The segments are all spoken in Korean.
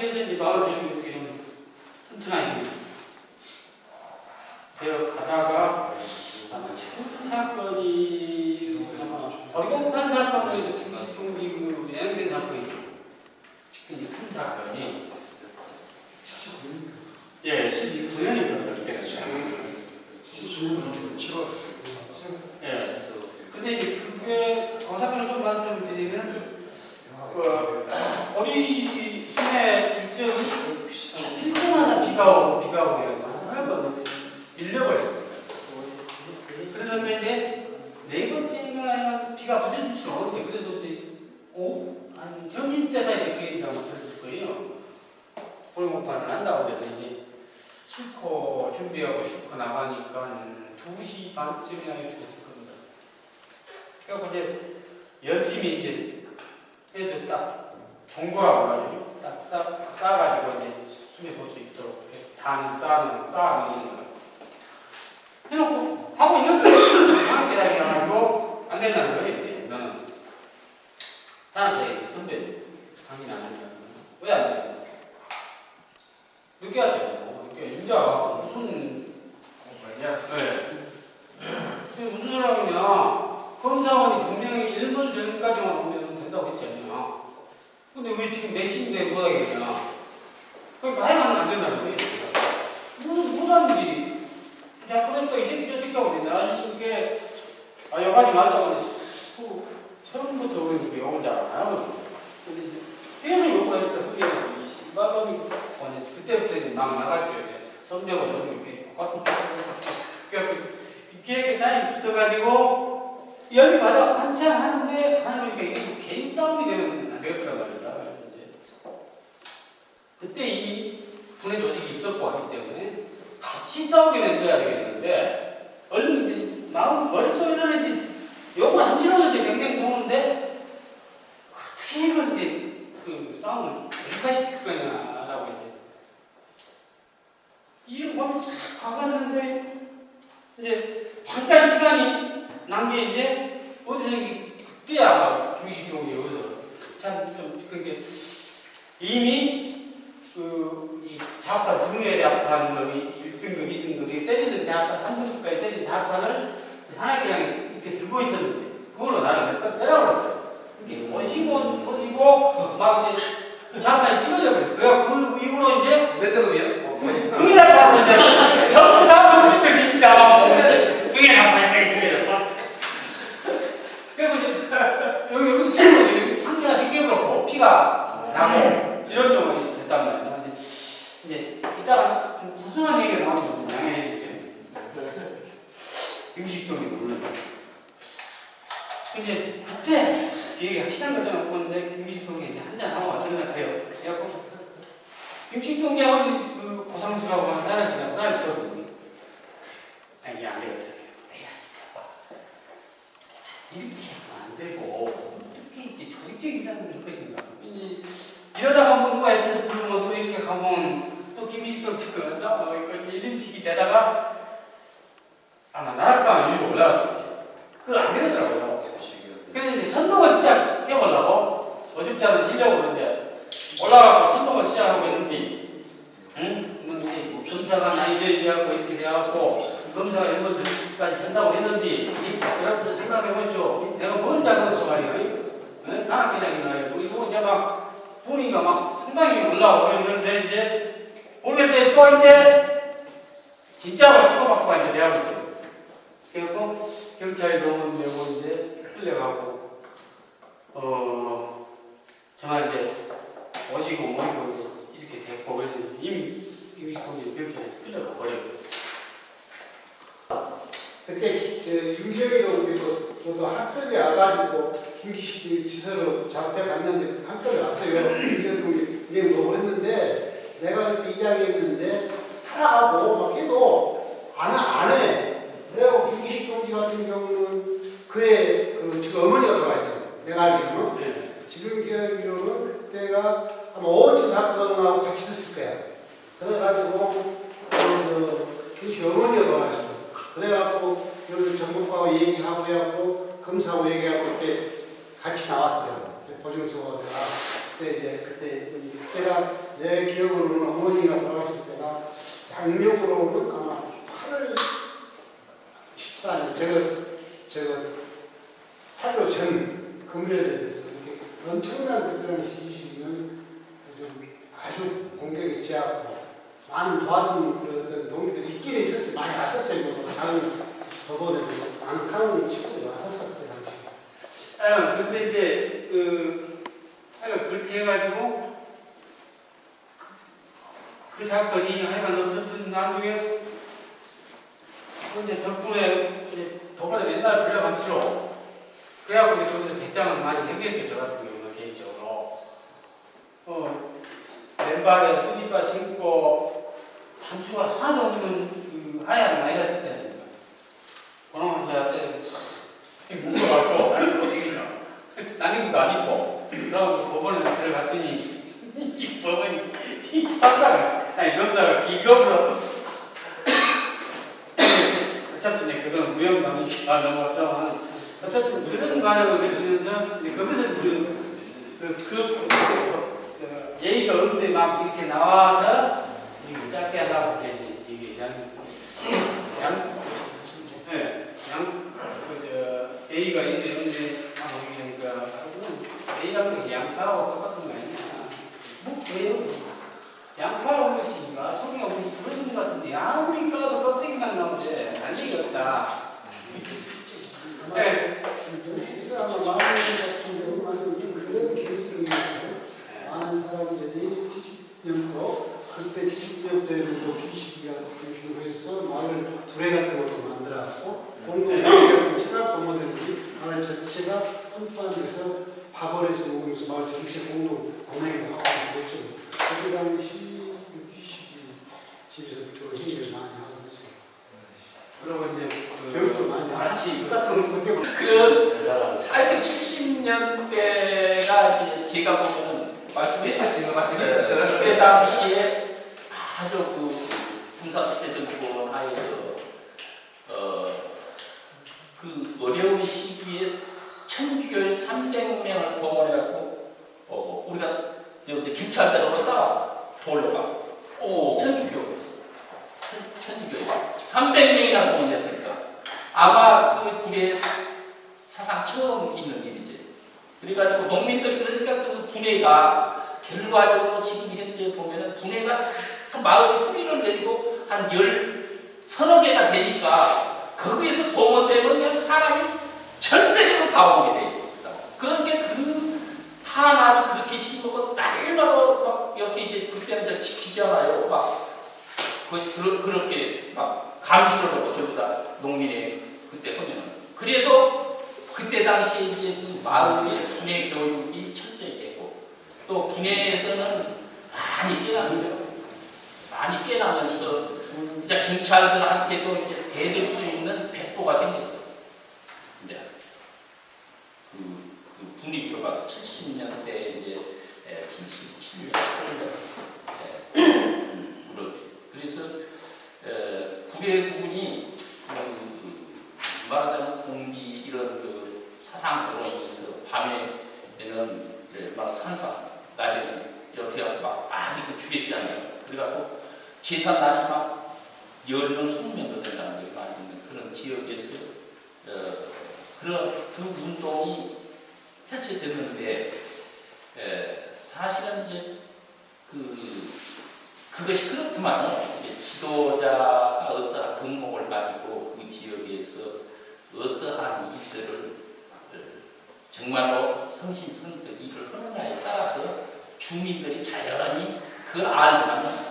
돼서 이제 마을 조직이 어떻게 좀 튼튼하게 되어 가다가 아마 큰 사건이 아마 버리공판 사건으로 해서 김시동기 그 연행된 사건이 지금 큰 사건이 예, 79년이거든요. 그때 79년 7월. 예. 근데 이제 그게 그 사건을 좀 말씀드리면 어리 순회 일정이 일정마다 비가 오고 하나가 밀려버렸어요. 그러는데 이제 네 번째인가 비가 무슨 줄 오는데 그래도 이제 한 현임 때사에 그 얘기를 한번 들었을 거예요. 보리목판을 한다고 해서 이제 싣고 준비하고 싣고 나가니까 2시 반쯤이나 이렇게 됐을 겁니다. 그래서 이제 열심히 이제 해서 딱 종고라고 하죠. 딱 쌓아가지고 이제 숨에 볼 수 있도록 단 쌓아놓는 거예요. 해놓고 하고 있는데 방학 대학이 나가지고 안 된다는 거예요. 이제 너는 사람한테 선배 당연히 안 된다. 왜 안 된다? 늦게 왔잖아요. 이게 인자가 무슨 말이야? 네. 무슨 소리 하느냐? 검사원이 분명히 1분 전까지만 오면 된다고 했지 않냐? 근데 왜 지금 몇 시인데 못 하겠냐? 그러니까 하여간 안 된다는 거예요. 못하는 일이. 야, 그러니까 이 새끼 저 새끼하고 맨날 이게 여기까지 말자고 처음부터 우리 욕을 잘 안 하거든요. 근데 계속 욕을 하니까 그게 이 씨발놈이 그때부터 이제 막 나갔죠. 선배고 저도 이렇게 똑같은 이렇게 사람이 붙어가지고 열이 받아 한참 하는데 하니까 이게 개인 싸움이 되면 안 되겠더란 말입니다. 그때 이미 분해 조직이 있었고 하기 때문에 같이 싸우게 만들어야 되겠는데 얼른 이제 머릿속에서는 이제 욕을 안 치러서 이제 뱅뱅 도는데 어떻게 이걸 이제 그 싸움을 여기까지 시킬 거냐라고 이제 이런 고민이 쫙 가갔는데 이제 잠깐 시간이 난 게 이제 어디서 그때야 김시동이 여기서 참 좀 그게 이미 이 좌파 등에 대한 놈이 1등급, 2등급 때리는 좌파 3등급까지 때리는 좌파를 하나 그냥 이렇게 들고 있었는데 그걸로 나를 몇 번 때려버렸어요. 이게 오지고 막 이제 좌파에 찍어져 버렸고요. 그 이후로 이제 몇 등급이요? 등에 나빠서 이제 전부 다 저분들이 진짜 등에 나빠야 등에 나빠. 그래서 이제 여기 상처가 생겨버렸고 피가 나고 이런 경우가 됐단 말이에요. 이제 이따가 좀 소소한 얘기가 나오면 양해해 주세요. 임식동이 물론. 이제 그때 얘기 확실한 것도 없고 있는데 김식동이 이제 한잔 하고 왔던 것 같아요. 그래갖고 김식동이하고 그 고상수라고 하는 사람이 있거든요. 이게 안 되겠다. 이렇게 하면 안 되고 어떻게 이렇게 조직적인 사람을 할 것인가. 이러다가 뭐 누가 옆에서 부르면 또 이렇게 가면 또 김식동 측에 가서 이런 식이 되다가 아마 나락강 위로 올라갔어요. 그거 안 되겠더라고요. 그래서 이제 선동을 시작해보려고 어줍잖은 실력으로 이제 올라가고 선동을 시작하고 있는데 검사가 이래갖고 이렇게 돼갖고 검사가 이런 것들까지 된다고 했는데 여러분들 생각해보시죠. 내가 뭔 잘못해서 말이에요. 산악회장이나 그리고 이제 막 분위기가 막 상당히 올라오고 있는데 이제 모르겠어요. 또 이제 진짜로 치고받고 이제 대하고 있어요. 그래갖고 경찰이 너무 내고 이제 끌려가고 정말 이제 오시고 모이고 이렇게 됐고 그래서 이미 임식동이 경찰에서 끌려가 버렸고. 그때 윤기영이도 저도 학교에 와가지고 김기식이 지서로 작업해 갔는데 학교에 왔어요. 이래 뭐 그랬는데 내가 그때 이야기했는데 하라고 막 해도 안 해. 그래고 김기식 동지 같은 경우는 그의 지금 어머니가 들어와 있어요. 내가 알기로는. 네. 지금 기억으로는 그때가 아마 오원천 사건하고 같이 됐을 거야. 그래가지고 김기식 어머니가 들어와 있어요. 그래갖고 여기 전국하고 얘기하고 해갖고 검사하고 얘기하고 이렇게 같이 나왔어요. 보증서가 그때 그때가 내 기억으로는 어머니가 돌아가실 때가 양력으로는 아마 8월 14일 제가 8로 전 금요일에 돼서 이렇게 엄청난 그런 시기는 아주 공격에 제압하고 많은 도와준 그런 어떤 동기들이 있기는 있었어요. 많이 왔었어요. 다른 저번에 많은 카운 친구들이 왔었었대 당시에. 근데 이제 하여간 그렇게 해가지고 그 사건이 하여간 어떻든 나중에 이제 덕분에 이제 도발에 맨날 불려감치로 그래갖고 이제 거기서 배짱은 많이 생겼죠. 저 같은 경우는 개인적으로 맨발에 스니퍼 신고 단추가 하나도 없는 그 하얀 많이 갔을 때 아닙니까? 그런 걸 때 참 무서워갖고 단추가 어떻게 있냐 난입도 안 입고 그러고 법원에 들어갔으니 이 법원이 이 판사가 아니 검사가 비겁으로 어차피 이제 그런 무형감이가 넘어서 어차피 그런 과정을 거치면서 거기서 예의가 없는데 막 이렇게 나와서 이거 짧게 하려고 이게 예의가 있는데 막 그러니까 예의라는 것이 양파하고 똑같은 거 아니냐? 뭐 왜요? 양파 음식인가 속이 음식 그런 것 같은데 아무리 까도 껍데기만 나오지 안 되겠다. 네. 이슬람 마음의 같은 경우는 좀 그런 기술이 많은 사람들이 70년도 그때 70년대에도 기시기가 중심으로 해서 마을 두레 같은 것도 만들어갖고 공동 신학 부모들이 마을 전체가 한판에서 밥을해서 먹으면서 마을 전체 공동 공행을 하고 그랬죠. 그 당시 기시기 집에서 주로 힘을 많이 하고 있어요. 그리고 이제 교육도 많이 같이 같은 것도 하여튼 70년대가 이제 제가 보면은 말씀했잖아요. 그때 당시에 아주 그 군사대전권 하에서 그 어려운 시기에 천주교회 300명을 동원해갖고 우리가 이제 김찰대로 싸웠어. 돌로가. 천주교회에서. 천주교회 300명이나 동원했으니까 아마 그 군의 사상 처음 있는 일이지. 그래가지고 농민들이 그러니까 그 분해가 결과적으로 지금 현재 보면은 분해가 마을에 뿌리를 내리고 한 서너 개가 되니까 거기에서 동원되면 그냥 사람이 절대로 다 오게 돼 있습니다. 그러니까 그 하나도 그렇게 심고 날마다 막 이렇게 이제 그때는 지키잖아요. 막 그렇게 막 감시를 하고 전부 다 농민의 그때 하면은 그래도 그때 당시에 이제 그 마을의 분해 교육이 철저히 됐고 또 분해에서는 많이 깨났어요. 많이 깨나면서 이제 경찰들한테도 이제 대들 수 있는 백보가 생겼어요. 이제 그 분위기로 봐서 70년대 이제 77년, 8년 그래서 국외 부분이 말하자면 공기 이런 그 사상으로 인해서 밤에는 막 산사 낮에는 이렇게 막 많이 그 주겠잖아요. 그래갖고 제사 날이 막 10명, 20명도 된 사람들이 많이 있는 그런 지역에서 그런 그 운동이 펼쳐졌는데 사실은 이제 그것이 그렇지만 이제 지도자가 어떠한 덕목을 가지고 그 지역에서 어떠한 일들을 정말로 성심성의껏 일을 하느냐에 따라서 주민들이 자연히 그걸 알면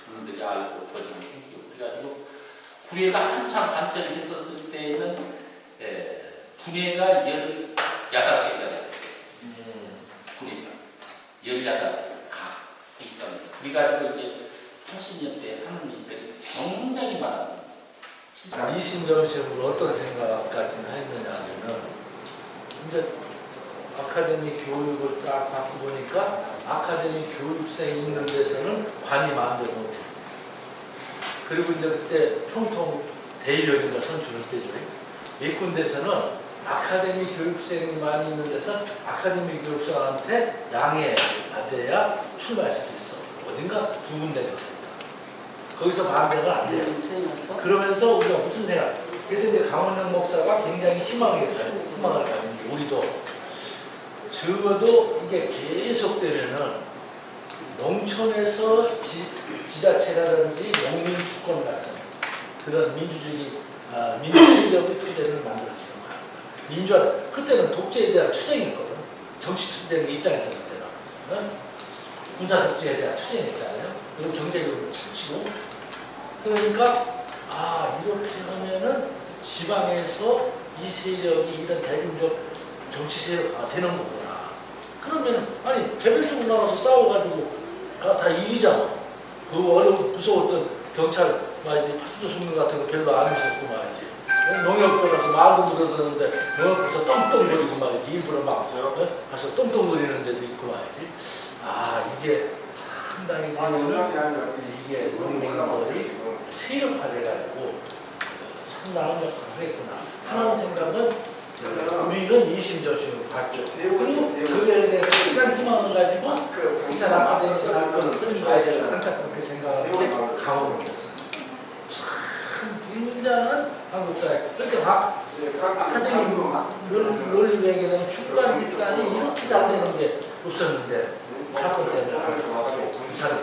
주민들이 알고 조직이 생기고 그래가지고 분해가 한참 발전을 했었을 때에는 분해가 18개가 됐었어요. 분해가 18개 각 있답니다. 그래가지고 이제 80년대 하는 일들이 굉장히 많아요. 이심점식으로 어떤 생각까지는 했느냐 하면은 이제 아카데미 교육을 딱 받고 보니까 아카데미 교육생이 있는 데서는 관이 마음대로 못해요. 그리고 이제 그때 총통 대의력인가 선출할 때죠. 예컨대에서는 아카데미 교육생이 많이 있는 데서 아카데미 교육생한테 양해가 돼야 출마할 수도 있어. 어딘가 두 군데가 거기서 반대가 안 돼요. 그러면서 우리가 무슨 생각? 그래서 이제 강원영 목사가 굉장히 희망을 가진 게 우리도 적어도 이게 계속되면은 농촌에서 지자체라든지 농민 주권 같은 그런 민주주의 민주주의적인 토대를 만들어지는 거야. 민주화 그때는 독재에 대한 투쟁이었거든. 정치 투쟁 입장에서 그때는 군사 독재에 대한 투쟁이었잖아요. 그리고 경제적으로 치고 그러니까 이렇게 하면은 지방에서 이 세력이 이런 대중적 정치 세력화 되는 거구나. 그러면 아니 개별적으로 나가서 싸워가지고 다 이기잖아. 그 어려운 무서웠던 경찰 말이지 파수도 숙명 같은 거 별로 안 무섭고 말이지. 농협 가서 말도 물어드는데 농협 가서 떵떵거리고 말이지. 일부러 막 가서 떵떵거리는 데도 있고 말이지. 이게 상당히 되면 이게 농민들이 세력화돼가지고 상당한 역할을 하겠구나 하는 생각은 우리는 이심저심을 봤죠. 그리고 그거에 대해서 큰 희망을 가지고 이산 아카데미 사건을 끊어야 될 안타깝게 생각하는데 강원도 참 굉장한 한국 사회. 그렇게 아카데미 논리 얘기는 축구한 뒷단이 이렇게 잘 되는 게 없었는데 사건 때문에 부산에